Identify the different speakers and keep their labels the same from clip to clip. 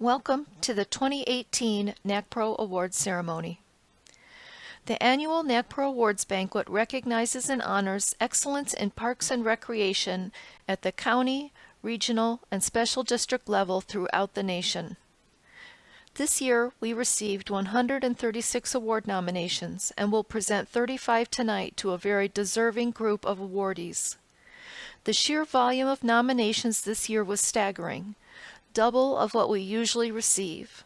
Speaker 1: Welcome to the 2018 NACPRO Awards Ceremony. The annual NACPRO Awards Banquet recognizes and honors excellence in parks and recreation at the county, regional, and special district level throughout the nation. This year, we received 136 award nominations and will present 35 tonight to a very deserving group of awardees. The sheer volume of nominations this year was staggering, double of what we usually receive.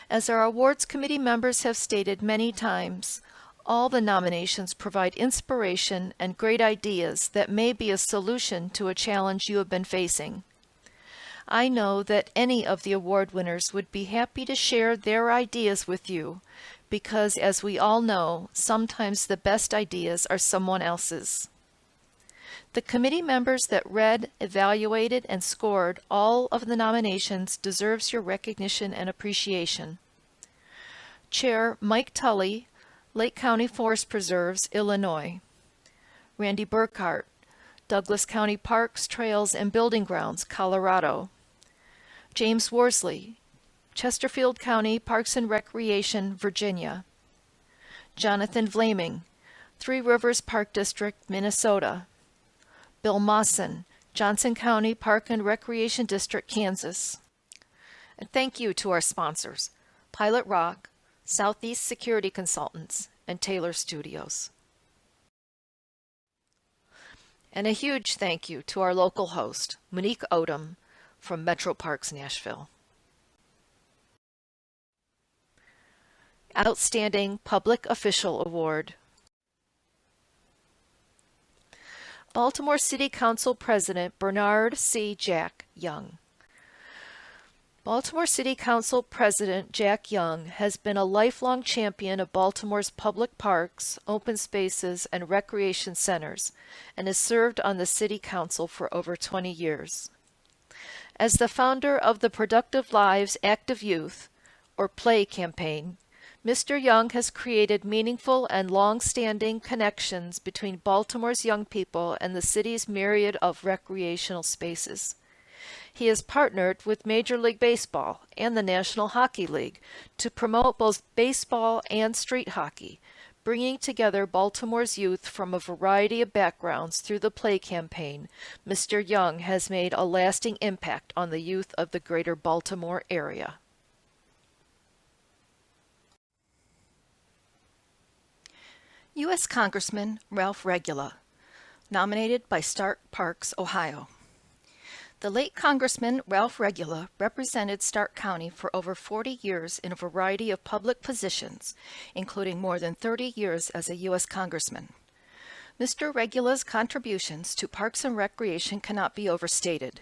Speaker 1: As our awards committee members have stated many times, all the nominations provide inspiration and great ideas that may be a solution to a challenge you have been facing. I know that any of the award winners would be happy to share their ideas with you because, as we all know, sometimes the best ideas are someone else's. The committee members that read, evaluated, and scored all of the nominations deserves your recognition and appreciation. Chair Mike Tully, Lake County Forest Preserves, Illinois. Randy Burkhart, Douglas County Parks, Trails, and Building Grounds, Colorado. James Worsley, Chesterfield County Parks and Recreation, Virginia. Jonathan Vlaming, Three Rivers Park District, Minnesota. Bill Mawson, Johnson County Park and Recreation District, Kansas. And thank you to our sponsors, Pilot Rock, Southeast Security Consultants, and Taylor Studios. And a huge thank you to our local host, Monique Odom from Metro Parks, Nashville. Outstanding Public Official Award. Baltimore City Council President Bernard C. Jack Young. Baltimore City Council President Jack Young has been a lifelong champion of Baltimore's public parks, open spaces, and recreation centers, and has served on the City Council for over 20 years. As the founder of the Productive Lives Active Youth, or PLAY campaign, Mr. Young has created meaningful and long-standing connections between Baltimore's young people and the city's myriad of recreational spaces. He has partnered with Major League Baseball and the National Hockey League to promote both baseball and street hockey, bringing together Baltimore's youth from a variety of backgrounds through the PLAY campaign. Mr. Young has made a lasting impact on the youth of the greater Baltimore area. U.S. Congressman Ralph Regula, nominated by Stark Parks, Ohio. The late Congressman Ralph Regula represented Stark County for over 40 years in a variety of public positions, including more than 30 years as a U.S. Congressman. Mr. Regula's contributions to parks and recreation cannot be overstated.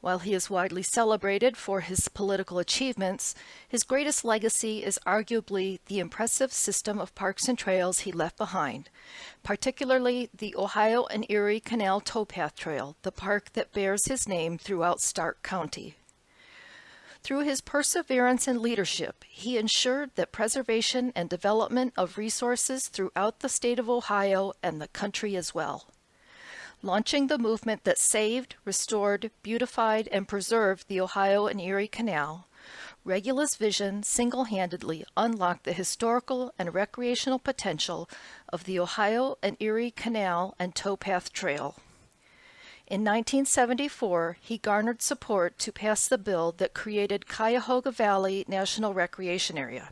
Speaker 1: While he is widely celebrated for his political achievements, his greatest legacy is arguably the impressive system of parks and trails he left behind, particularly the Ohio and Erie Canal Towpath Trail, the park that bears his name throughout Stark County. Through his perseverance and leadership, he ensured that preservation and development of resources throughout the state of Ohio and the country as well. Launching the movement that saved, restored, beautified, and preserved the Ohio and Erie Canal, Regula's vision single-handedly unlocked the historical and recreational potential of the Ohio and Erie Canal and Towpath Trail. In 1974, he garnered support to pass the bill that created Cuyahoga Valley National Recreation Area.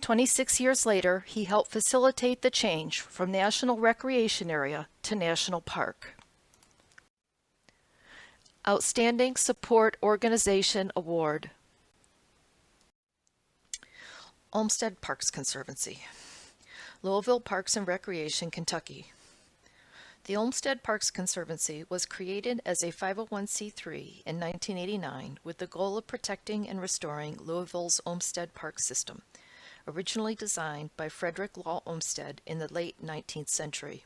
Speaker 1: 26 years later, he helped facilitate the change from National Recreation Area to National Park. Outstanding Support Organization Award. Olmsted Parks Conservancy, Louisville Parks and Recreation, Kentucky. The Olmsted Parks Conservancy was created as a 501c3 in 1989 with the goal of protecting and restoring Louisville's Olmsted Park system, originally designed by Frederick Law Olmsted in the late 19th century.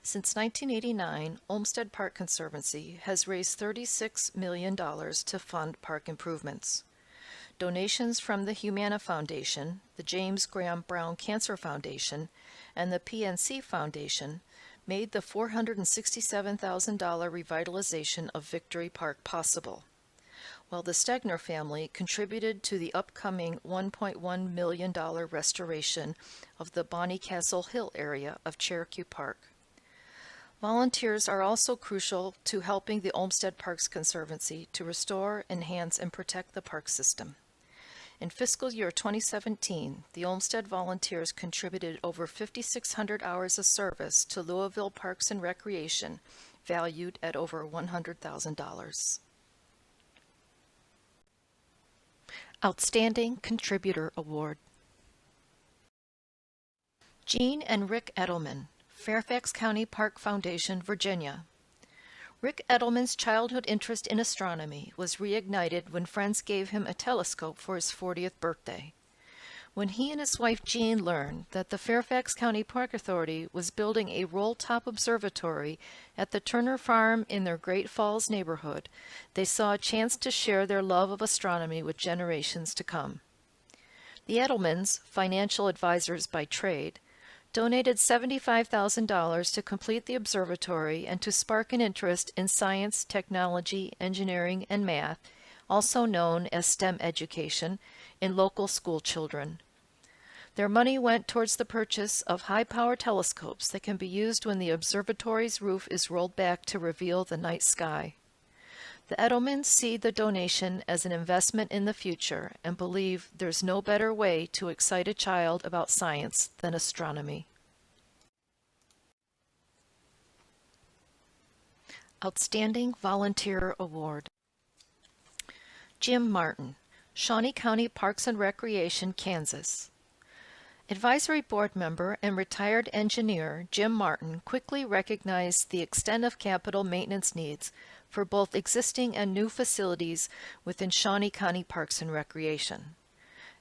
Speaker 1: Since 1989, Olmsted Park Conservancy has raised $36 million to fund park improvements. Donations from the Humana Foundation, the James Graham Brown Cancer Foundation, and the PNC Foundation made the $467,000 revitalization of Victory Park possible. while the Stegner family contributed to the upcoming $1.1 million restoration of the Bonnycastle Hill area of Cherokee Park. Volunteers are also crucial to helping the Olmsted Parks Conservancy to restore, enhance, and protect the park system. In fiscal year 2017, the Olmsted volunteers contributed over 5,600 hours of service to Louisville Parks and Recreation, valued at over $100,000. Outstanding Contributor Award. Jean and Rick Edelman, Fairfax County Park Foundation, Virginia. Rick Edelman's childhood interest in astronomy was reignited when friends gave him a telescope for his 40th birthday. When he and his wife Jean learned that the Fairfax County Park Authority was building a roll-top observatory at the Turner Farm in their Great Falls neighborhood, they saw a chance to share their love of astronomy with generations to come. The Edelmans, financial advisors by trade, donated $75,000 to complete the observatory and to spark an interest in science, technology, engineering, and math, also known as STEM education, in local school children. Their money went towards the purchase of high-power telescopes that can be used when the observatory's roof is rolled back to reveal the night sky. The Edelmans see the donation as an investment in the future and believe there's no better way to excite a child about science than astronomy. Outstanding Volunteer Award. Jim Martin, Shawnee County Parks and Recreation, Kansas. Advisory board member and retired engineer Jim Martin quickly recognized the extent of capital maintenance needs for both existing and new facilities within Shawnee County Parks and Recreation.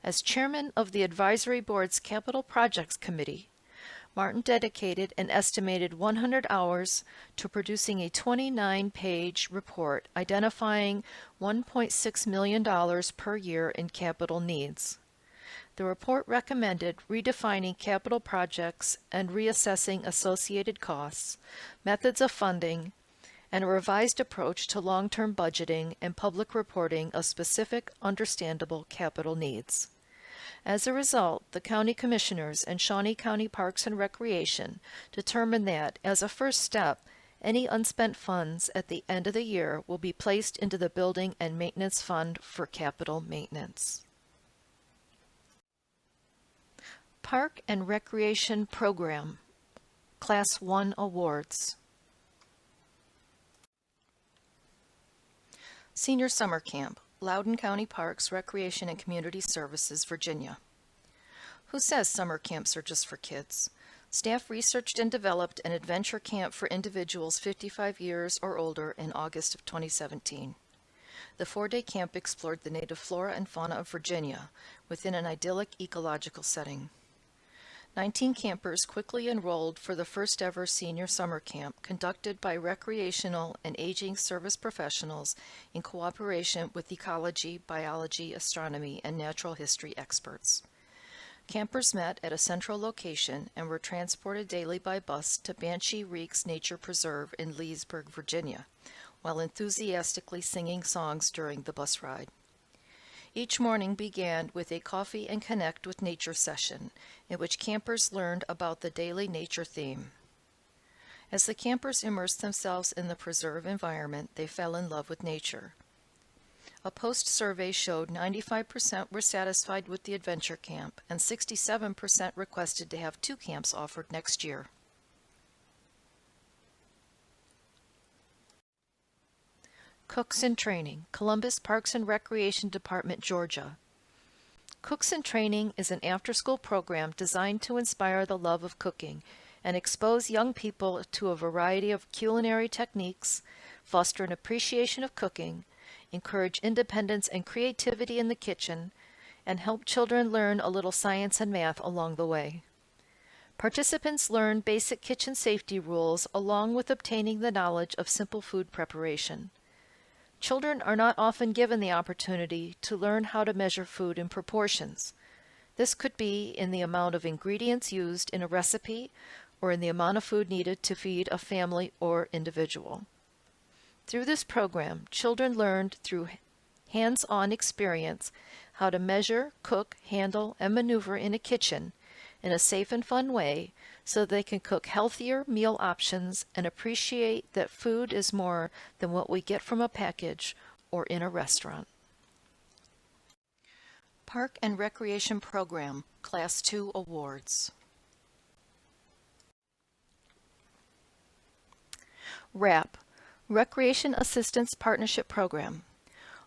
Speaker 1: As chairman of the advisory board's Capital Projects Committee, Martin dedicated an estimated 100 hours to producing a 29-page report identifying $1.6 million per year in capital needs. The report recommended redefining capital projects and reassessing associated costs, methods of funding, and a revised approach to long-term budgeting and public reporting of specific, understandable capital needs. As a result, the county commissioners and Shawnee County Parks and Recreation determined that, as a first step, any unspent funds at the end of the year will be placed into the Building and Maintenance Fund for capital maintenance. Park and Recreation Program Class 1 Awards. Senior Summer Camp, Loudoun County Parks, Recreation and Community Services, Virginia. Who says summer camps are just for kids? Staff researched and developed an adventure camp for individuals 55 years or older in August of 2017. The 4-day camp explored the native flora and fauna of Virginia within an idyllic ecological setting. 19 campers quickly enrolled for the first ever senior summer camp conducted by recreational and aging service professionals in cooperation with ecology, biology, astronomy, and natural history experts. Campers met at a central location and were transported daily by bus to Banshee Reeks Nature Preserve in Leesburg, Virginia, while enthusiastically singing songs during the bus ride. Each morning began with a Coffee and Connect with Nature session, in which campers learned about the daily nature theme. As the campers immersed themselves in the preserve environment, they fell in love with nature. A post-survey showed 95% were satisfied with the adventure camp, and 67% requested to have 2 camps offered next year. Cooks in Training, Columbus Parks and Recreation Department, Georgia. Cooks in Training is an after-school program designed to inspire the love of cooking and expose young people to a variety of culinary techniques, foster an appreciation of cooking, encourage independence and creativity in the kitchen, and help children learn a little science and math along the way. Participants learn basic kitchen safety rules along with obtaining the knowledge of simple food preparation. Children are not often given the opportunity to learn how to measure food in proportions. This could be in the amount of ingredients used in a recipe or in the amount of food needed to feed a family or individual. Through this program, children learned through hands-on experience how to measure, cook, handle, and maneuver in a kitchen in a safe and fun way so they can cook healthier meal options and appreciate that food is more than what we get from a package or in a restaurant. Park and Recreation Program, Class 2 Awards. RAP, Recreation Assistance Partnership Program,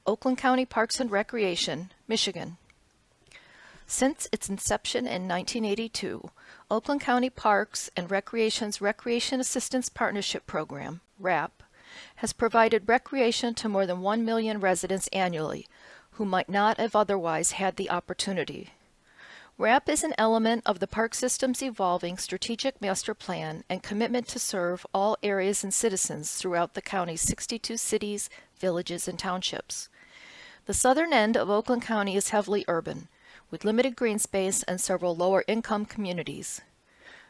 Speaker 1: Oakland County Parks and Recreation, Michigan. Since its inception in 1982, Oakland County Parks and Recreation's Recreation Assistance Partnership Program, RAP, has provided recreation to more than 1 million residents annually who might not have otherwise had the opportunity. RAP is an element of the park system's evolving strategic master plan and commitment to serve all areas and citizens throughout the county's 62 cities, villages, and townships. The southern end of Oakland County is heavily urban, with limited green space and several lower-income communities.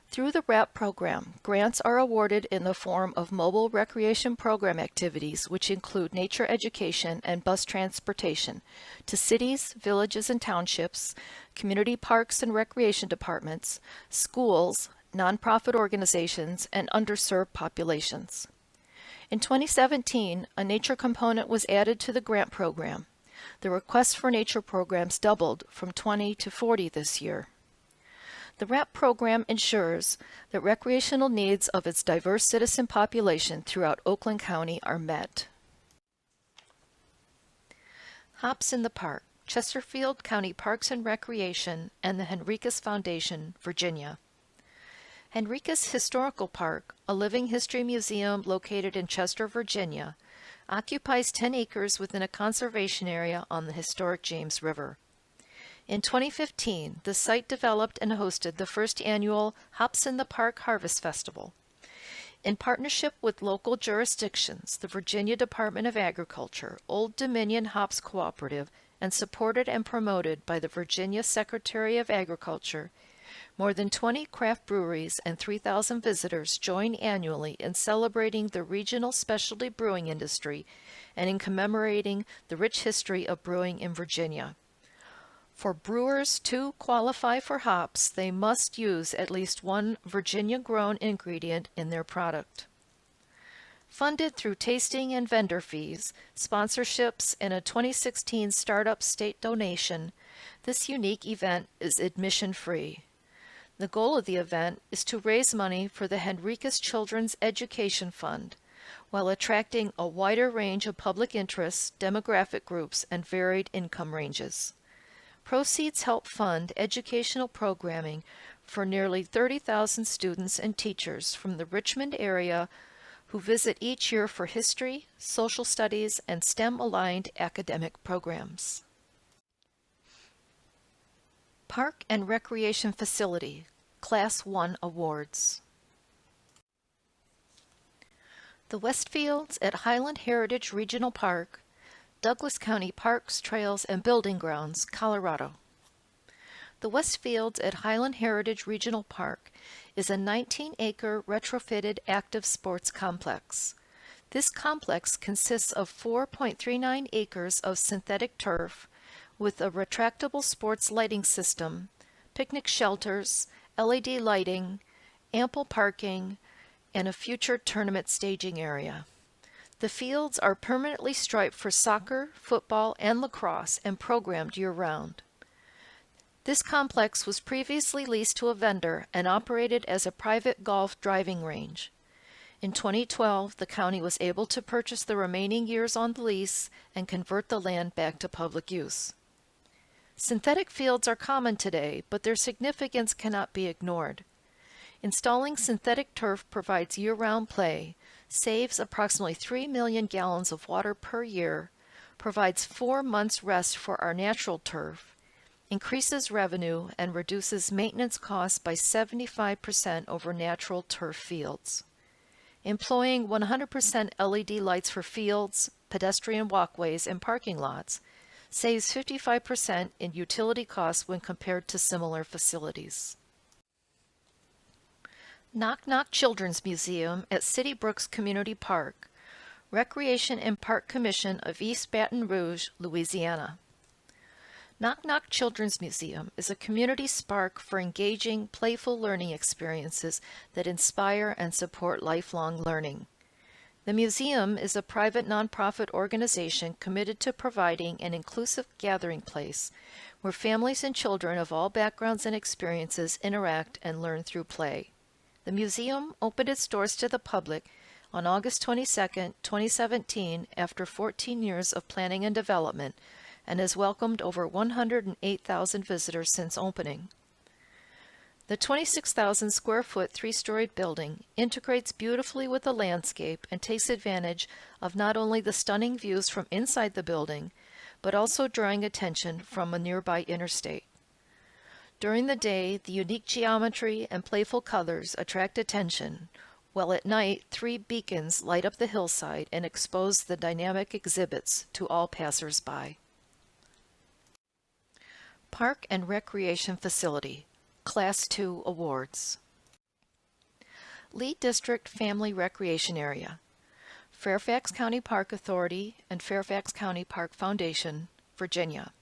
Speaker 1: Through the RAP program, grants are awarded in the form of mobile recreation program activities, which include nature education and bus transportation to cities, villages, and townships, community parks and recreation departments, schools, nonprofit organizations, and underserved populations. In 2017, a nature component was added to the grant program. The requests for nature programs doubled from 20 to 40 this year. The RAP program ensures that recreational needs of its diverse citizen population throughout Oakland County are met. Hops in the Park, Chesterfield County Parks and Recreation and the Henricus Foundation, Virginia. Henricus Historical Park, a living history museum located in Chester, Virginia, occupies 10 acres within a conservation area on the historic James River. In 2015, the site developed and hosted the first annual Hops in the Park Harvest Festival. In partnership with local jurisdictions, the Virginia Department of Agriculture, Old Dominion Hops Cooperative, and supported and promoted by the Virginia Secretary of Agriculture, more than 20 craft breweries and 3,000 visitors join annually in celebrating the regional specialty brewing industry and in commemorating the rich history of brewing in Virginia. For brewers to qualify for hops, they must use at least one Virginia-grown ingredient in their product. Funded through tasting and vendor fees, sponsorships, and a 2016 startup state donation, this unique event is admission-free. The goal of the event is to raise money for the Henricus Children's Education Fund, while attracting a wider range of public interests, demographic groups, and varied income ranges. Proceeds help fund educational programming for nearly 30,000 students and teachers from the Richmond area who visit each year for history, social studies, and STEM-aligned academic programs. Park and Recreation Facility, Class 1 Awards. The Westfields at Highland Heritage Regional Park, Douglas County Parks, Trails, and Building Grounds, Colorado. The Westfields at Highland Heritage Regional Park is a 19-acre retrofitted active sports complex. This complex consists of 4.39 acres of synthetic turf with a retractable sports lighting system, picnic shelters, LED lighting, ample parking, and a future tournament staging area. The fields are permanently striped for soccer, football, and lacrosse and programmed year-round. This complex was previously leased to a vendor and operated as a private golf driving range. In 2012, the county was able to purchase the remaining years on the lease and convert the land back to public use. Synthetic fields are common today, but their significance cannot be ignored. Installing synthetic turf provides year-round play, saves approximately 3 million gallons of water per year, provides 4 months rest for our natural turf, increases revenue, and reduces maintenance costs by 75% over natural turf fields. Employing 100% LED lights for fields, pedestrian walkways, and parking lots saves 55% in utility costs when compared to similar facilities. Knock Knock Children's Museum at City Brooks Community Park, Recreation and Park Commission of East Baton Rouge, Louisiana. Knock Knock Children's Museum is a community spark for engaging, playful learning experiences that inspire and support lifelong learning. The museum is a private nonprofit organization committed to providing an inclusive gathering place where families and children of all backgrounds and experiences interact and learn through play. The museum opened its doors to the public on August 22, 2017, after 14 years of planning and development, and has welcomed over 108,000 visitors since opening. The 26,000 square foot three-storied building integrates beautifully with the landscape and takes advantage of not only the stunning views from inside the building, but also drawing attention from a nearby interstate. During the day, the unique geometry and playful colors attract attention, while at night, 3 beacons light up the hillside and expose the dynamic exhibits to all passers-by. Park and Recreation Facility, Class II Awards. Lead District Family Recreation Area, Fairfax County Park Authority and Fairfax County Park Foundation, Virginia.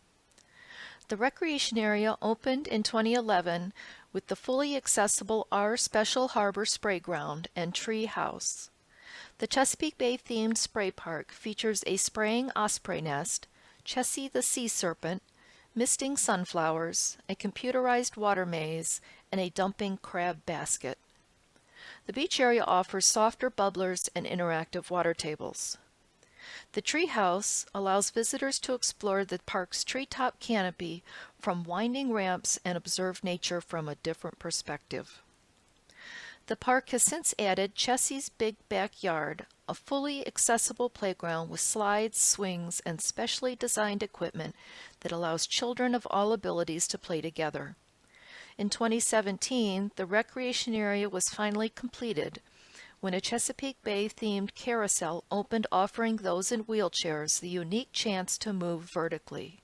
Speaker 1: The recreation area opened in 2011 with the fully accessible R Special Harbor Spray Ground and Tree House. The Chesapeake Bay themed spray park features a spraying osprey nest, Chessie the sea serpent, misting sunflowers, a computerized water maze, and a dumping crab basket. The beach area offers softer bubblers and interactive water tables. The treehouse allows visitors to explore the park's treetop canopy from winding ramps and observe nature from a different perspective. The park has since added Chessie's Big Backyard, a fully accessible playground with slides, swings, and specially designed equipment that allows children of all abilities to play together. In 2017, the recreation area was finally completed when a Chesapeake Bay-themed carousel opened, offering those in wheelchairs the unique chance to move vertically.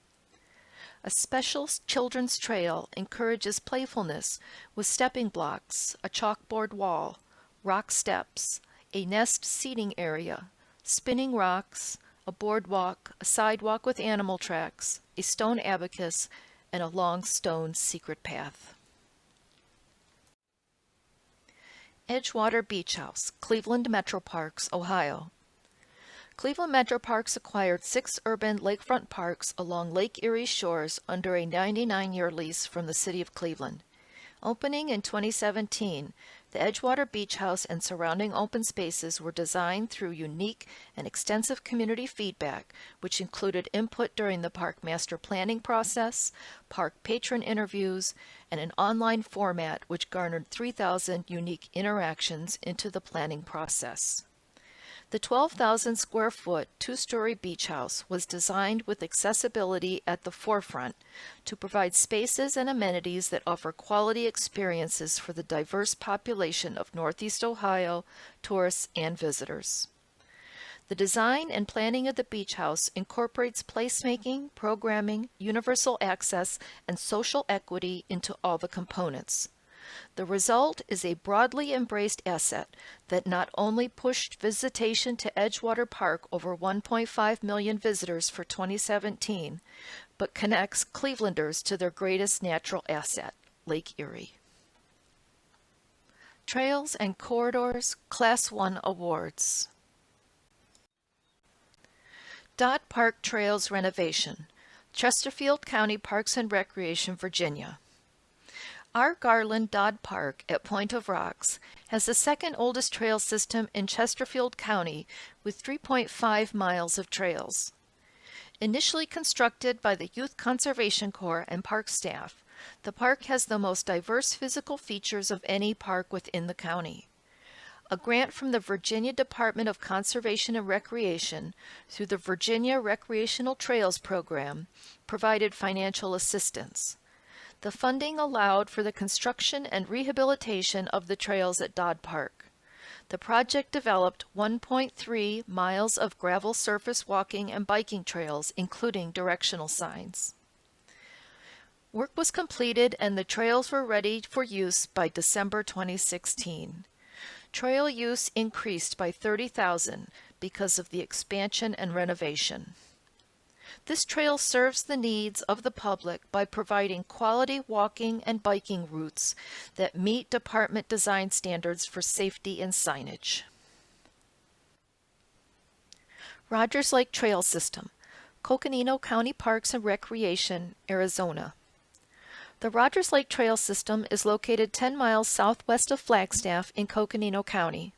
Speaker 1: A special children's trail encourages playfulness with stepping blocks, a chalkboard wall, rock steps, a nest seating area, spinning rocks, a boardwalk, a sidewalk with animal tracks, a stone abacus, and a long stone secret path. Edgewater Beach House, Cleveland Metro Parks, Ohio. Cleveland Metro Parks acquired 6 urban lakefront parks along Lake Erie's shores under a 99-year lease from the City of Cleveland. Opening in 2017, the Edgewater Beach House and surrounding open spaces were designed through unique and extensive community feedback, which included input during the park master planning process, park patron interviews, and an online format which garnered 3,000 unique interactions into the planning process. The 12,000 square foot, 2-story beach house was designed with accessibility at the forefront to provide spaces and amenities that offer quality experiences for the diverse population of Northeast Ohio, tourists, and visitors. The design and planning of the beach house incorporates placemaking, programming, universal access, and social equity into all the components. The result is a broadly embraced asset that not only pushed visitation to Edgewater Park over 1.5 million visitors for 2017, but connects Clevelanders to their greatest natural asset, Lake Erie. Trails and Corridors Class I Awards. Dodd Park Trails Renovation, Chesterfield County Parks and Recreation, Virginia. R. Garland Dodd Park at Point of Rocks has the second oldest trail system in Chesterfield County with 3.5 miles of trails. Initially constructed by the Youth Conservation Corps and park staff, the park has the most diverse physical features of any park within the county. A grant from the Virginia Department of Conservation and Recreation through the Virginia Recreational Trails Program provided financial assistance. The funding allowed for the construction and rehabilitation of the trails at Dodd Park. The project developed 1.3 miles of gravel surface walking and biking trails, including directional signs. Work was completed and the trails were ready for use by December 2016. Trail use increased by 30,000 because of the expansion and renovation. This trail serves the needs of the public by providing quality walking and biking routes that meet department design standards for safety and signage. Rogers Lake Trail System, Coconino County Parks and Recreation, Arizona. The Rogers Lake Trail System is located 10 miles southwest of Flagstaff in Coconino County.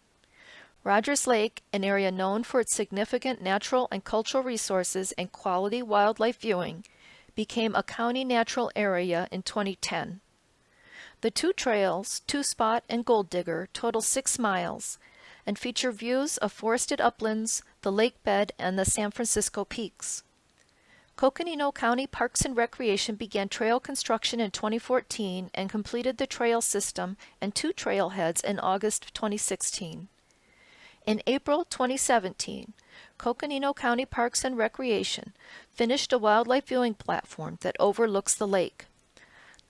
Speaker 1: Rogers Lake, an area known for its significant natural and cultural resources and quality wildlife viewing, became a county natural area in 2010. The two trails, Two Spot and Gold Digger, total 6 miles and feature views of forested uplands, the lake bed, and the San Francisco Peaks. Coconino County Parks and Recreation began trail construction in 2014 and completed the trail system and 2 trailheads in August of 2016. In April 2017, Coconino County Parks and Recreation finished a wildlife viewing platform that overlooks the lake.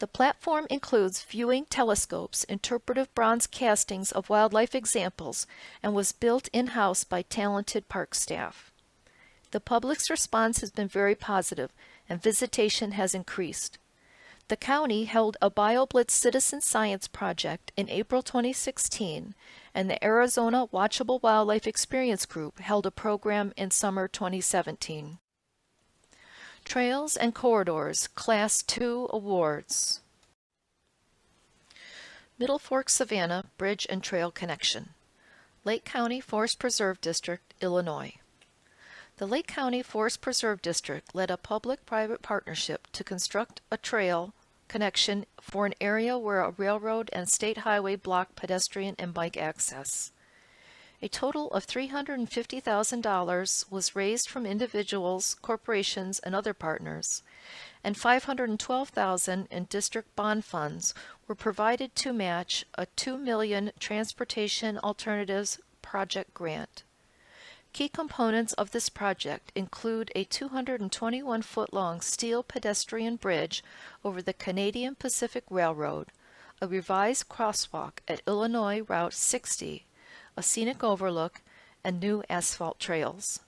Speaker 1: The platform includes viewing telescopes, interpretive bronze castings of wildlife examples, and was built in-house by talented park staff. The public's response has been very positive, and visitation has increased. The county held a BioBlitz citizen science project in April 2016, and the Arizona Watchable Wildlife Experience Group held a program in summer 2017. Trails and Corridors Class 2 Awards. Middle Fork Savannah Bridge and Trail Connection, Lake County Forest Preserve District, Illinois. The Lake County Forest Preserve District led a public-private partnership to construct a trail connection for an area where a railroad and state highway block pedestrian and bike access. A total of $350,000 was raised from individuals, corporations, and other partners, and $512,000 in district bond funds were provided to match a $2 million Transportation Alternatives Project grant. Key components of this project include a 221-foot-long steel pedestrian bridge over the Canadian Pacific Railroad, a revised crosswalk at Illinois Route 60, a scenic overlook, and new asphalt trails.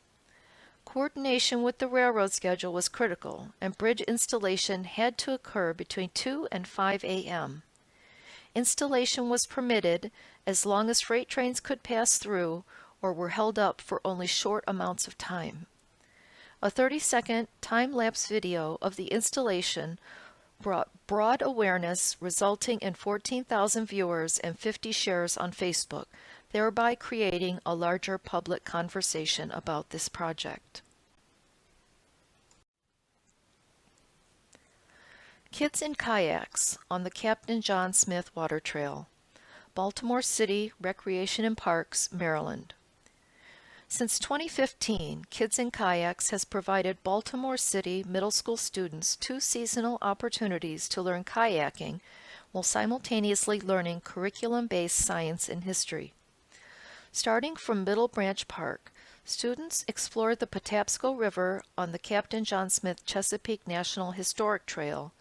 Speaker 1: Coordination with the railroad schedule was critical, and bridge installation had to occur between 2 and 5 a.m. Installation was permitted as long as freight trains could pass through or were held up for only short amounts of time. A 30-second time-lapse video of the installation brought broad awareness, resulting in 14,000 viewers and 50 shares on Facebook, thereby creating a larger public conversation about this project. Kids in Kayaks on the Captain John Smith Water Trail, Baltimore City Recreation and Parks, Maryland. Since 2015, Kids in Kayaks has provided Baltimore City middle school students 2 seasonal opportunities to learn kayaking while simultaneously learning curriculum-based science and history. Starting from Middle Branch Park, students explored the Patapsco River on the Captain John Smith Chesapeake National Historic Trail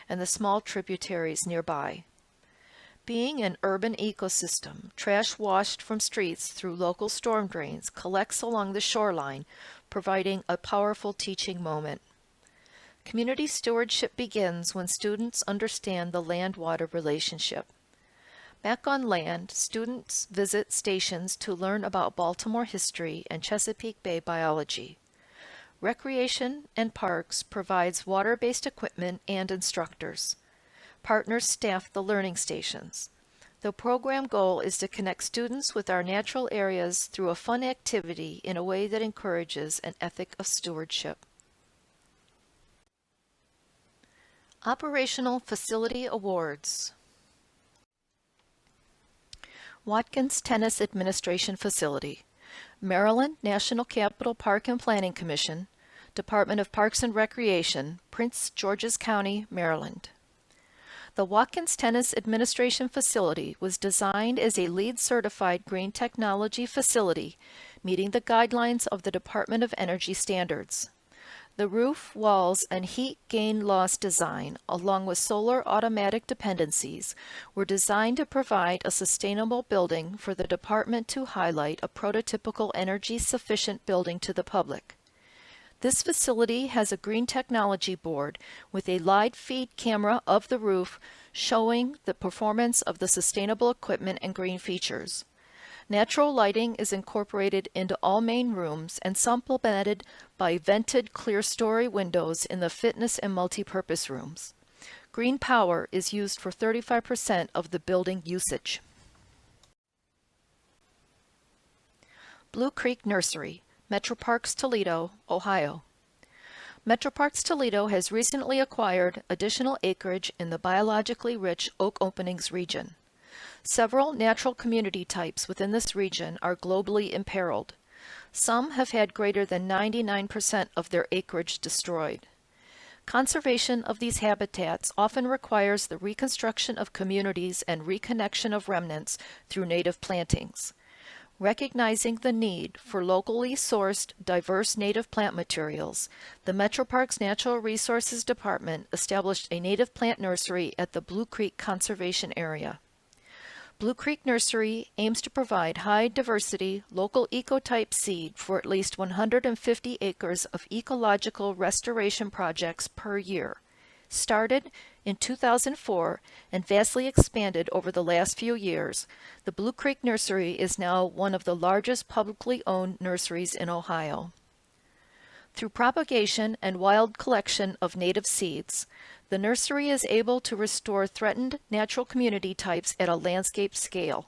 Speaker 1: and the small tributaries nearby. Being an urban ecosystem, trash washed from streets through local storm drains collects along the shoreline, providing a powerful teaching moment. Community stewardship begins when students understand the land-water relationship. Back on land, students visit stations to learn about Baltimore history and Chesapeake Bay biology. Recreation and Parks provides water-based equipment and instructors. Partners staff the learning stations. The program goal is to connect students with our natural areas through a fun activity in a way that encourages an ethic of stewardship. Operational Facility Awards. Watkins Tennis Administration Facility, Maryland National Capital Park and Planning Commission, Department of Parks and Recreation, Prince George's County, Maryland. The Watkins Tennis Administration Facility was designed as a LEED certified green technology facility, meeting the guidelines of the Department of Energy standards. The roof, walls, and heat gain loss design, along with solar automatic dependencies, were designed to provide a sustainable building for the department to highlight a prototypical energy-sufficient building to the public. This facility has a green technology board with a live feed camera of the roof showing the performance of the sustainable equipment and green features. Natural lighting is incorporated into all main rooms and supplemented by vented clear-story windows in the fitness and multipurpose rooms. Green power is used for 35% of the building usage. Blue Creek Nursery, Metro Parks, Toledo, Ohio. Metro Parks Toledo has recently acquired additional acreage in the biologically rich Oak Openings region. Several natural community types within this region are globally imperiled. Some have had greater than 99% of their acreage destroyed. Conservation of these habitats often requires the reconstruction of communities and reconnection of remnants through native plantings. Recognizing the need for locally sourced, diverse native plant materials, the Metro Parks Natural Resources Department established a native plant nursery at the Blue Creek Conservation Area. Blue Creek Nursery aims to provide high-diversity, local ecotype seed for at least 150 acres of ecological restoration projects per year. Started in 2004 and vastly expanded over the last few years, the Blue Creek Nursery is now one of the largest publicly owned nurseries in Ohio. Through propagation and wild collection of native seeds, the nursery is able to restore threatened natural community types at a landscape scale.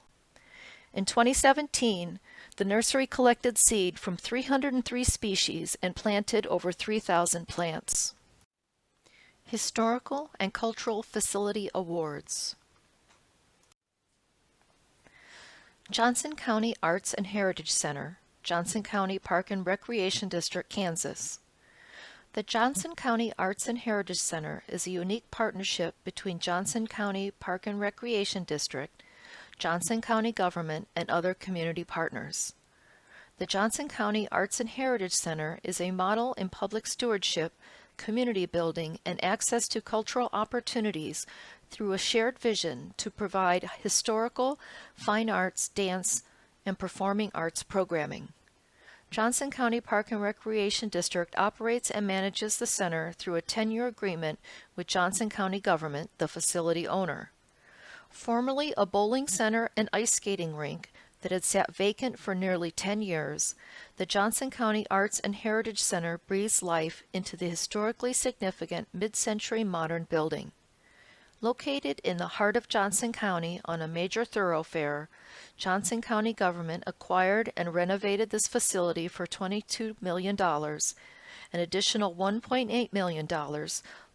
Speaker 1: In 2017, the nursery collected seed from 303 species and planted over 3,000 plants. Historical and Cultural Facility Awards. Johnson County Arts and Heritage Center, Johnson County Park and Recreation District, Kansas. The Johnson County Arts and Heritage Center is a unique partnership between Johnson County Park and Recreation District, Johnson County government, and other community partners. The Johnson County Arts and Heritage Center is a model in public stewardship, community building, and access to cultural opportunities through a shared vision to provide historical, fine arts, dance, and performing arts programming. Johnson County Park and Recreation District operates and manages the center through a 10-year agreement with Johnson County government, the facility owner. Formerly a bowling center and ice skating rink that had sat vacant for nearly 10 years, the Johnson County Arts and Heritage Center breathes life into the historically significant mid-century modern building. Located in the heart of Johnson County on a major thoroughfare, Johnson County government acquired and renovated this facility for $22 million, an additional $1.8 million,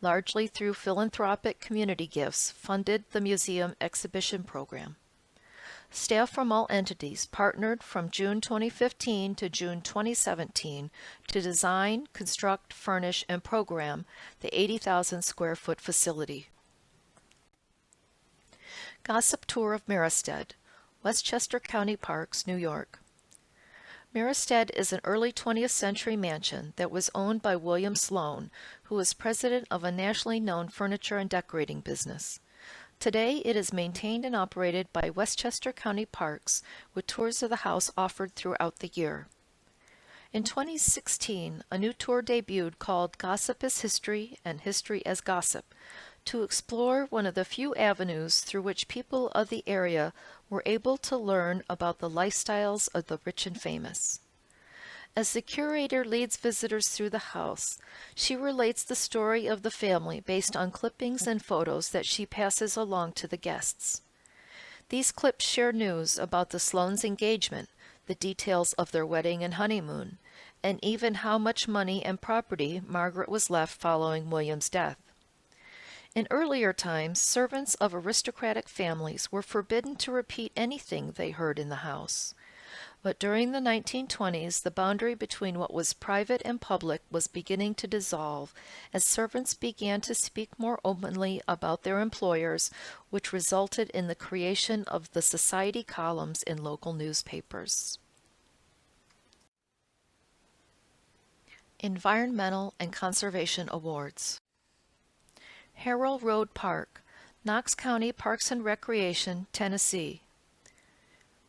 Speaker 1: largely through philanthropic community gifts, funded the museum exhibition program. Staff from all entities partnered from June 2015 to June 2017 to design, construct, furnish, and program the 80,000 square foot facility. Gossip Tour of Maristed, Westchester County Parks, New York. Maristed is an early 20th century mansion that was owned by William Sloan, who was president of a nationally known furniture and decorating business. Today, it is maintained and operated by Westchester County Parks, with tours of the house offered throughout the year. In 2016, a new tour debuted called Gossip as History and History as Gossip, to explore one of the few avenues through which people of the area were able to learn about the lifestyles of the rich and famous. As the curator leads visitors through the house, she relates the story of the family based on clippings and photos that she passes along to the guests. These clips share news about the Sloan's engagement, the details of their wedding and honeymoon, and even how much money and property Margaret was left following William's death. In earlier times, servants of aristocratic families were forbidden to repeat anything they heard in the house. But during the 1920s, the boundary between what was private and public was beginning to dissolve as servants began to speak more openly about their employers, which resulted in the creation of the society columns in local newspapers. Environmental and Conservation Awards. Harrell Road Park, Knox County Parks and Recreation, Tennessee.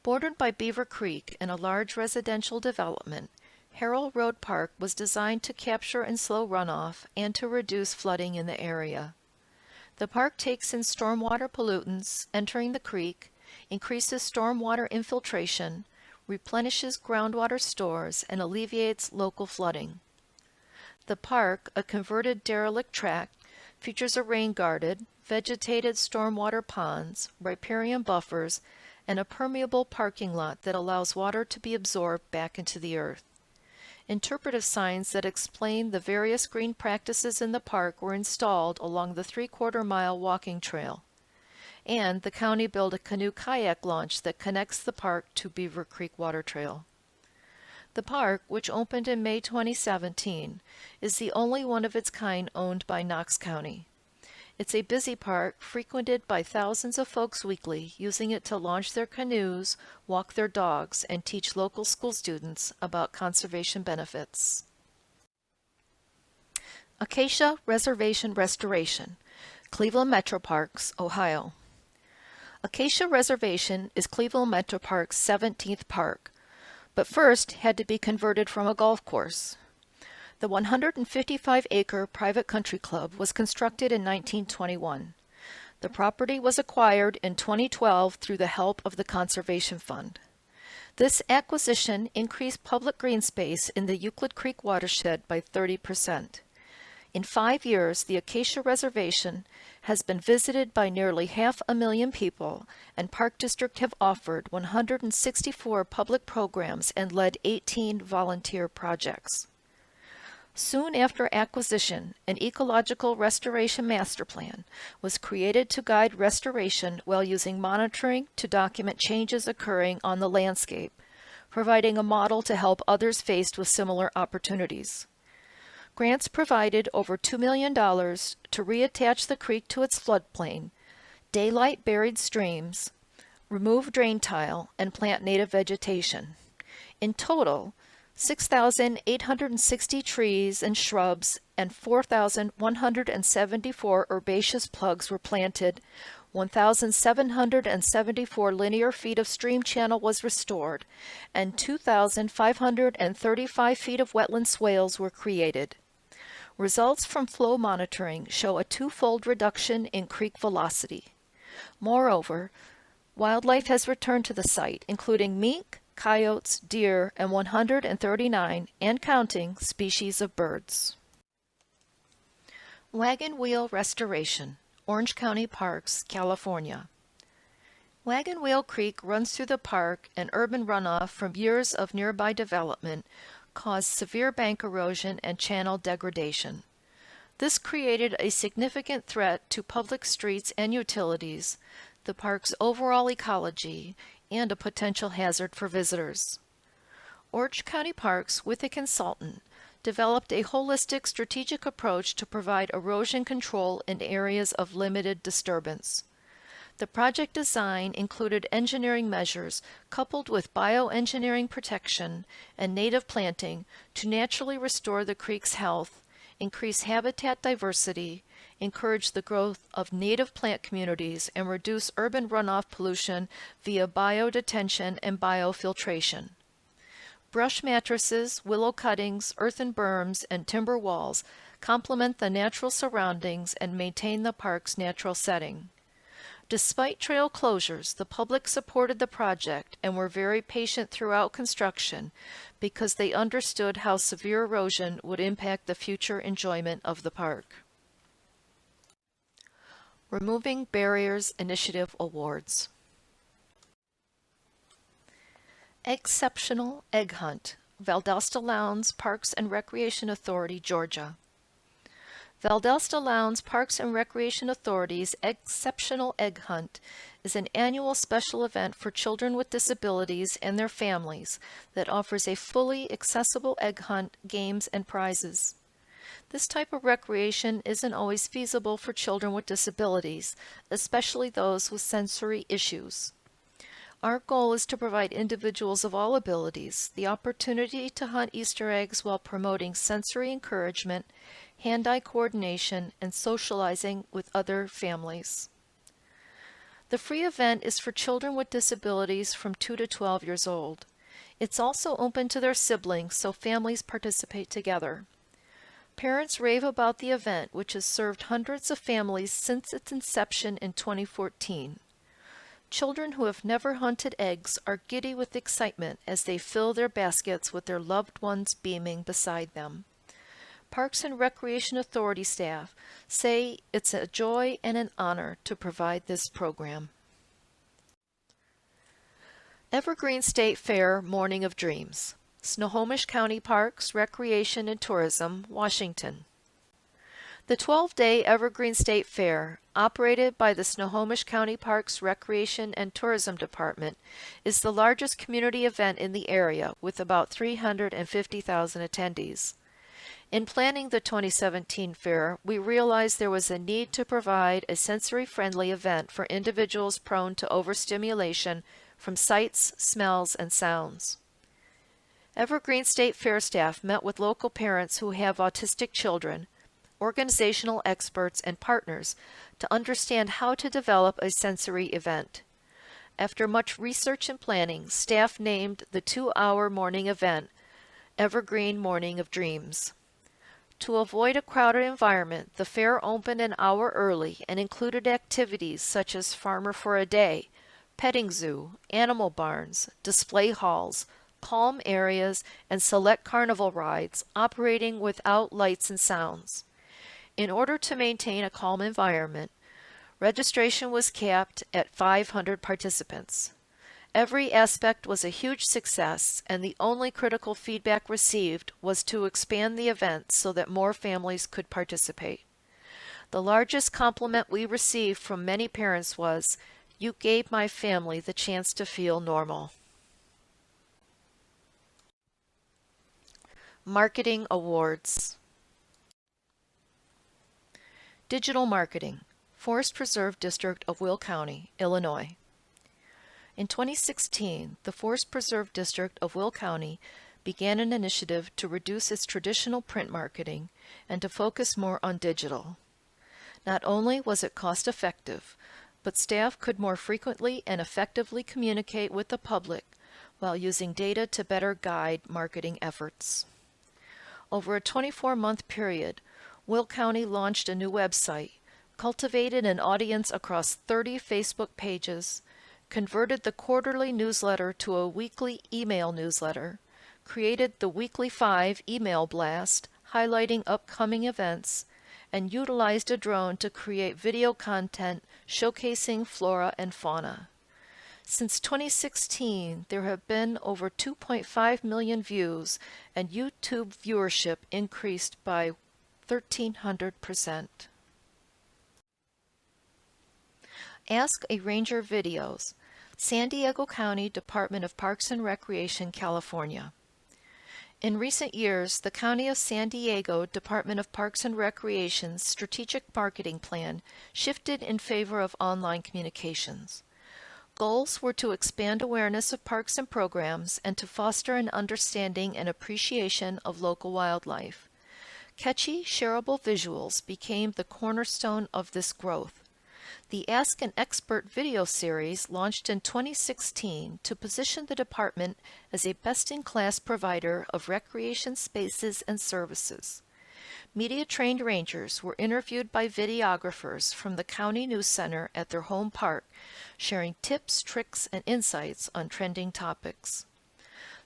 Speaker 1: Bordered by Beaver Creek and a large residential development, Harrell Road Park was designed to capture and slow runoff and to reduce flooding in the area. The park takes in stormwater pollutants entering the creek, increases stormwater infiltration, replenishes groundwater stores, and alleviates local flooding. The park, a converted derelict tract, features a rain-guarded, vegetated stormwater ponds, riparian buffers, and a permeable parking lot that allows water to be absorbed back into the earth. Interpretive signs that explain the various green practices in the park were installed along the 3/4-mile walking trail. And the county built a canoe-kayak launch that connects the park to Beaver Creek Water Trail. The park, which opened in May 2017, is the only one of its kind owned by Knox County. It's a busy park frequented by thousands of folks weekly, using it to launch their canoes, walk their dogs, and teach local school students about conservation benefits. Acacia Reservation Restoration, Cleveland Metro Parks, Ohio. Acacia Reservation is Cleveland Metro Park's 17th park, but first had to be converted from a golf course. The 155-acre private country club was constructed in 1921. The property was acquired in 2012 through the help of the Conservation Fund. This acquisition increased public green space in the Euclid Creek watershed by 30%. In 5 years, the Acacia Reservation has been visited by nearly 500,000 people, and Park District have offered 164 public programs and led 18 volunteer projects. Soon after acquisition, an ecological restoration master plan was created to guide restoration while using monitoring to document changes occurring on the landscape, providing a model to help others faced with similar opportunities. Grants provided over $2 million to reattach the creek to its floodplain, daylight buried streams, remove drain tile, and plant native vegetation. In total, 6,860 trees and shrubs and 4,174 herbaceous plugs were planted, 1,774 linear feet of stream channel was restored, and 2,535 feet of wetland swales were created. Results from flow monitoring show a twofold reduction in creek velocity. Moreover, wildlife has returned to the site, including mink, coyotes, deer, and 139, and counting, species of birds. Wagon Wheel Restoration, Orange County Parks, California. Wagon Wheel Creek runs through the park, and urban runoff from years of nearby development caused severe bank erosion and channel degradation. This created a significant threat to public streets and utilities, the park's overall ecology, and a potential hazard for visitors. Orange County Parks, with a consultant, developed a holistic strategic approach to provide erosion control in areas of limited disturbance. The project design included engineering measures coupled with bioengineering protection and native planting to naturally restore the creek's health, increase habitat diversity, encourage the growth of native plant communities, and reduce urban runoff pollution via biodetention and biofiltration. Brush mattresses, willow cuttings, earthen berms, and timber walls complement the natural surroundings and maintain the park's natural setting. Despite trail closures, the public supported the project and were very patient throughout construction because they understood how severe erosion would impact the future enjoyment of the park. Removing Barriers Initiative Awards. Exceptional Egg Hunt, Valdosta Lowndes Parks and Recreation Authority, Georgia. Valdosta Lowndes Parks and Recreation Authority's Exceptional Egg Hunt is an annual special event for children with disabilities and their families that offers a fully accessible egg hunt, games, and prizes. This type of recreation isn't always feasible for children with disabilities, especially those with sensory issues. Our goal is to provide individuals of all abilities the opportunity to hunt Easter eggs while promoting sensory encouragement, hand-eye coordination, and socializing with other families. The free event is for children with disabilities from 2 to 12 years old. It's also open to their siblings, so families participate together. Parents rave about the event, which has served hundreds of families since its inception in 2014. Children who have never hunted eggs are giddy with excitement as they fill their baskets with their loved ones beaming beside them. Parks and Recreation Authority staff say it's a joy and an honor to provide this program. Evergreen State Fair Morning of Dreams, Snohomish County Parks, Recreation and Tourism, Washington. The 12-day Evergreen State Fair, operated by the Snohomish County Parks, Recreation and Tourism Department, is the largest community event in the area with about 350,000 attendees. In planning the 2017 fair, we realized there was a need to provide a sensory-friendly event for individuals prone to overstimulation from sights, smells, and sounds. Evergreen State Fair staff met with local parents who have autistic children, organizational experts, and partners to understand how to develop a sensory event. After much research and planning, staff named the 2-hour morning event Evergreen Morning of Dreams. To avoid a crowded environment, the fair opened an hour early and included activities such as Farmer for a Day, petting zoo, animal barns, display halls, calm areas, and select carnival rides operating without lights and sounds. In order to maintain a calm environment, registration was capped at 500 participants. Every aspect was a huge success, and the only critical feedback received was to expand the event so that more families could participate. The largest compliment we received from many parents was, "You gave my family the chance to feel normal." Marketing Awards. Digital Marketing, Forest Preserve District of Will County, Illinois. In 2016, the Forest Preserve District of Will County began an initiative to reduce its traditional print marketing and to focus more on digital. Not only was it cost-effective, but staff could more frequently and effectively communicate with the public while using data to better guide marketing efforts. Over a 24-month period, Will County launched a new website, cultivated an audience across 30 Facebook pages, converted the quarterly newsletter to a weekly email newsletter, created the Weekly 5 email blast highlighting upcoming events, and utilized a drone to create video content showcasing flora and fauna. Since 2016, there have been over 2.5 million views, and YouTube viewership increased by 1,300%. Ask a Ranger videos, San Diego County Department of Parks and Recreation, California. In recent years, the County of San Diego Department of Parks and Recreation's strategic marketing plan shifted in favor of online communications. Goals were to expand awareness of parks and programs and to foster an understanding and appreciation of local wildlife. Catchy, shareable visuals became the cornerstone of this growth. The Ask an Expert video series launched in 2016 to position the department as a best-in-class provider of recreation spaces and services. Media-trained rangers were interviewed by videographers from the County News Center at their home park, sharing tips, tricks, and insights on trending topics.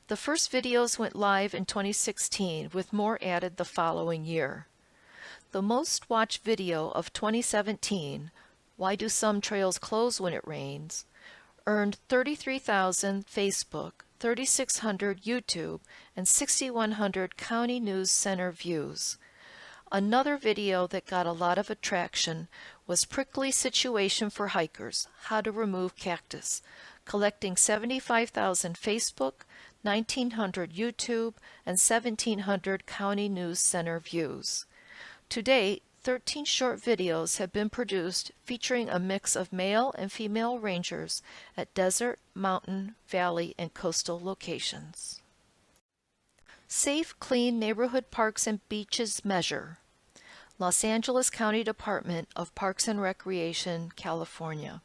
Speaker 1: The first videos went live in 2016, with more added the following year. The most watched video of 2017, Why Do Some Trails Close When It Rains?, earned 33,000 Facebook, 3,600 YouTube, and 6,100 County News Center views. Another video that got a lot of attraction was Prickly Situation for Hikers, How to Remove Cactus, collecting 75,000 Facebook, 1,900 YouTube, and 1,700 County News Center views. To date, 13 short videos have been produced featuring a mix of male and female rangers at desert, mountain, valley, and coastal locations. Safe, Clean Neighborhood Parks and Beaches Measure. Los Angeles County Department of Parks and Recreation, California.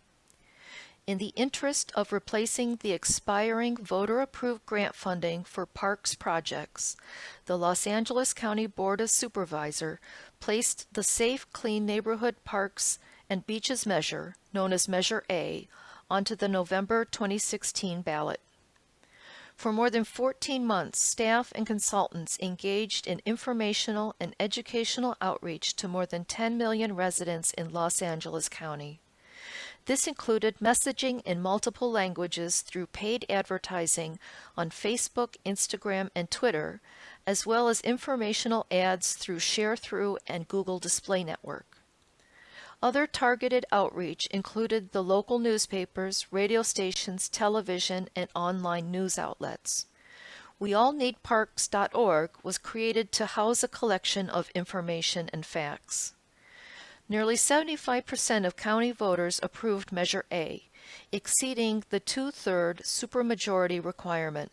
Speaker 1: In the interest of replacing the expiring voter-approved grant funding for parks projects, the Los Angeles County Board of Supervisors placed the Safe, Clean Neighborhood Parks and Beaches Measure, known as Measure A, onto the November 2016 ballot. For more than 14 months, staff and consultants engaged in informational and educational outreach to more than 10 million residents in Los Angeles County. This included messaging in multiple languages through paid advertising on Facebook, Instagram, and Twitter, as well as informational ads through Share-Through and Google Display Network. Other targeted outreach included the local newspapers, radio stations, television, and online news outlets. WeAllNeedParks.org was created to house a collection of information and facts. Nearly 75% of county voters approved Measure A, exceeding the two-thirds supermajority requirement.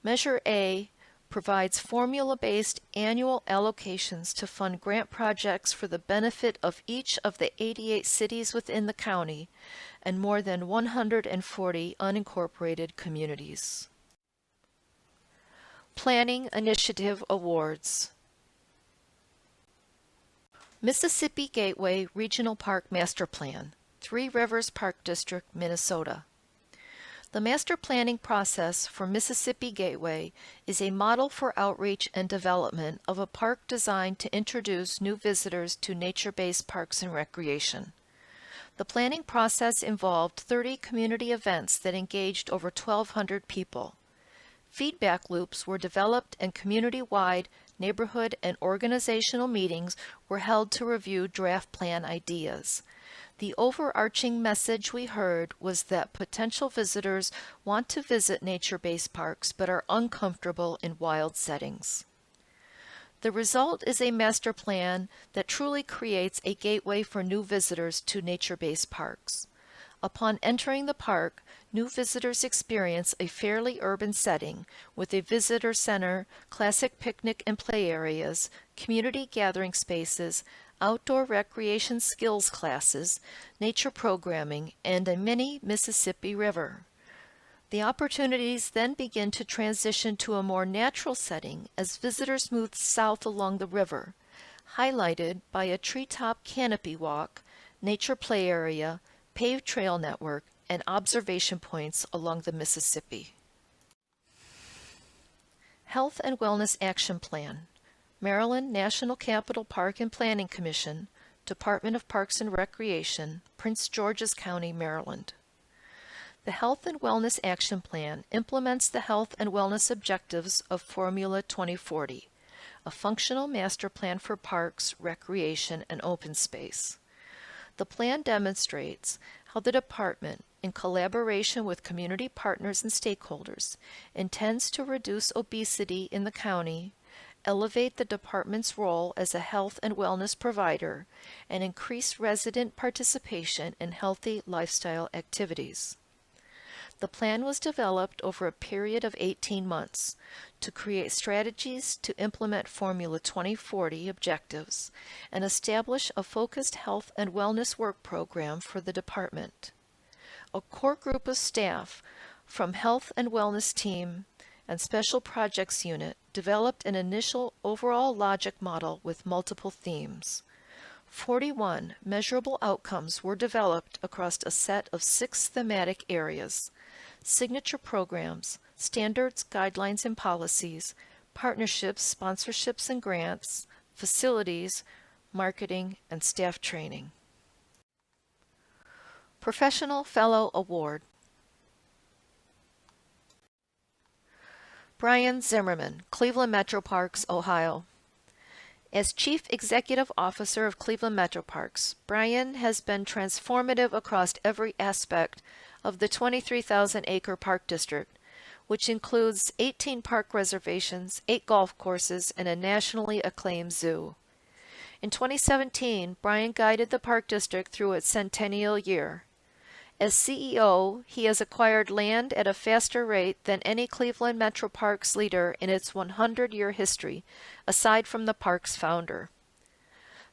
Speaker 1: Measure A provides formula-based annual allocations to fund grant projects for the benefit of each of the 88 cities within the county and more than 140 unincorporated communities. Planning Initiative Awards. Mississippi Gateway Regional Park Master Plan, Three Rivers Park District, Minnesota. The master planning process for Mississippi Gateway is a model for outreach and development of a park designed to introduce new visitors to nature-based parks and recreation. The planning process involved 30 community events that engaged over 1,200 people. Feedback loops were developed and community-wide neighborhood and organizational meetings were held to review draft plan ideas. The overarching message we heard was that potential visitors want to visit nature-based parks but are uncomfortable in wild settings. The result is a master plan that truly creates a gateway for new visitors to nature-based parks. Upon entering the park, new visitors experience a fairly urban setting with a visitor center, classic picnic and play areas, community gathering spaces, outdoor recreation skills classes, nature programming, and a mini Mississippi River. The opportunities then begin to transition to a more natural setting as visitors move south along the river, highlighted by a treetop canopy walk, nature play area, paved trail network, and observation points along the Mississippi. Health and Wellness Action Plan. Maryland National Capital Park and Planning Commission, Department of Parks and Recreation, Prince George's County, Maryland. The Health and Wellness Action Plan implements the health and wellness objectives of Formula 2040, a functional master plan for parks, recreation, and open space. The plan demonstrates how the department, in collaboration with community partners and stakeholders, intends to reduce obesity in the county, elevate the department's role as a health and wellness provider, and increase resident participation in healthy lifestyle activities. The plan was developed over a period of 18 months to create strategies to implement Formula 2040 objectives and establish a focused health and wellness work program for the department. A core group of staff from Health and Wellness Team and Special Projects Unit developed an initial overall logic model with multiple themes. 41 measurable outcomes were developed across a set of 6 thematic areas: signature programs, standards, guidelines, and policies, partnerships, sponsorships and grants, facilities, marketing, and staff training. Professional Fellow Award. Brian Zimmerman, Cleveland Metro Parks, Ohio. As Chief Executive Officer of Cleveland Metro Parks, Brian has been transformative across every aspect of the 23,000-acre park district, which includes 18 park reservations, 8 golf courses, and a nationally acclaimed zoo. In 2017, Brian guided the Park District through its centennial year. As CEO, he has acquired land at a faster rate than any Cleveland Metro Parks leader in its 100-year history, aside from the park's founder.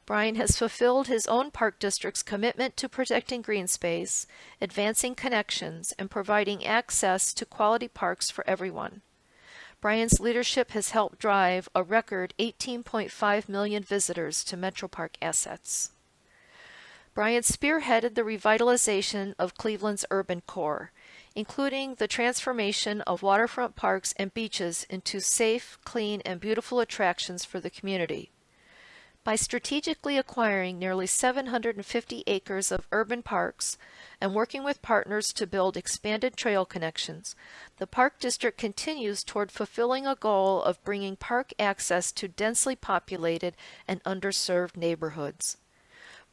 Speaker 1: Brian has fulfilled his own park district's commitment to protecting green space, advancing connections, and providing access to quality parks for everyone. Brian's leadership has helped drive a record 18.5 million visitors to Metro Park assets. Brian spearheaded the revitalization of Cleveland's urban core, including the transformation of waterfront parks and beaches into safe, clean, and beautiful attractions for the community. By strategically acquiring nearly 750 acres of urban parks and working with partners to build expanded trail connections, the Park District continues toward fulfilling a goal of bringing park access to densely populated and underserved neighborhoods.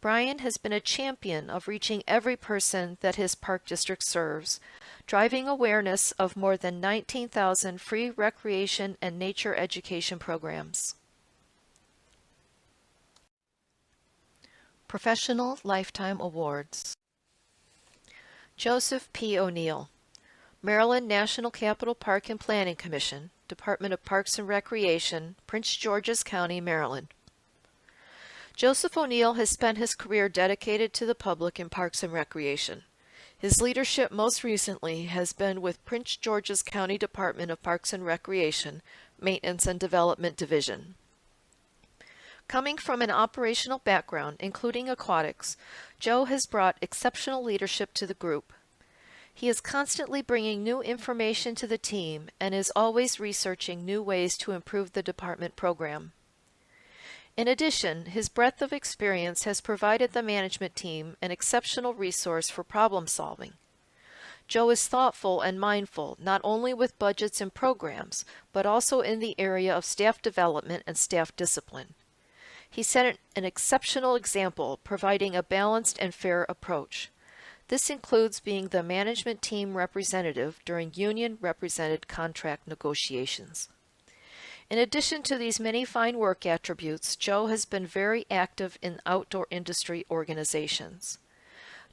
Speaker 1: Brian has been a champion of reaching every person that his Park District serves, driving awareness of more than 19,000 free recreation and nature education programs. Professional Lifetime Awards. Joseph P. O'Neill, Maryland National Capital Park and Planning Commission, Department of Parks and Recreation, Prince George's County, Maryland. Joseph O'Neill has spent his career dedicated to the public in parks and recreation. His leadership most recently has been with Prince George's County Department of Parks and Recreation, Maintenance and Development Division. Coming from an operational background, including aquatics, Joe has brought exceptional leadership to the group. He is constantly bringing new information to the team and is always researching new ways to improve the department program. In addition, his breadth of experience has provided the management team an exceptional resource for problem solving. Joe is thoughtful and mindful not only with budgets and programs, but also in the area of staff development and staff discipline. He set an exceptional example, providing a balanced and fair approach. This includes being the management team representative during union-represented contract negotiations. In addition to these many fine work attributes, Joe has been very active in outdoor industry organizations.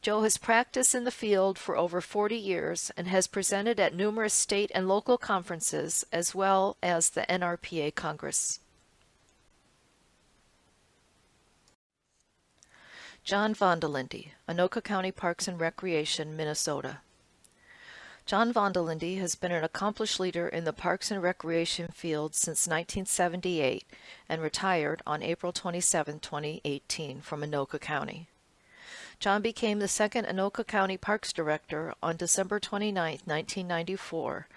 Speaker 1: Joe has practiced in the field for over 40 years and has presented at numerous state and local conferences as well as the NRPA Congress. John Vondelinde, Anoka County Parks and Recreation, Minnesota. John Vondelinde has been an accomplished leader in the parks and recreation field since 1978 and retired on April 27, 2018 from Anoka County. John became the second Anoka County Parks Director on December 29, 1994,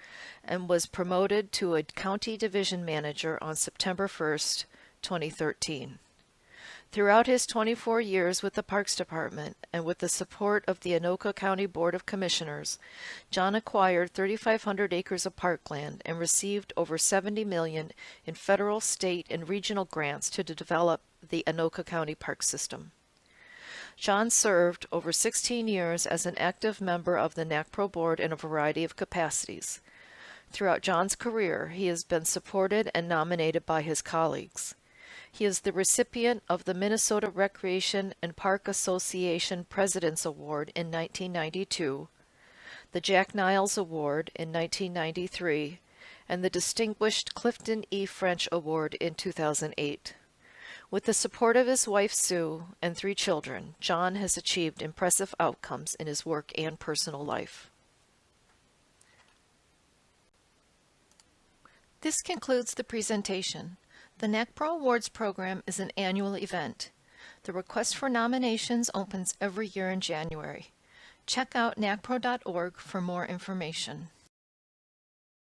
Speaker 1: and was promoted to a County Division Manager on September 1, 2013. Throughout his 24 years with the Parks Department and with the support of the Anoka County Board of Commissioners, John acquired 3,500 acres of parkland and received over $70 million in federal, state, and regional grants to develop the Anoka County Park System. John served over 16 years as an active member of the NACPRO Board in a variety of capacities. Throughout John's career, he has been supported and nominated by his colleagues. He is the recipient of the Minnesota Recreation and Park Association President's Award in 1992, the Jack Niles Award in 1993, and the Distinguished Clifton E. French Award in 2008. With the support of his wife Sue and 3 children, John has achieved impressive outcomes in his work and personal life. This concludes the presentation. The NACPRO Awards program is an annual event. The request for nominations opens every year in January. Check out nacpro.org for more information.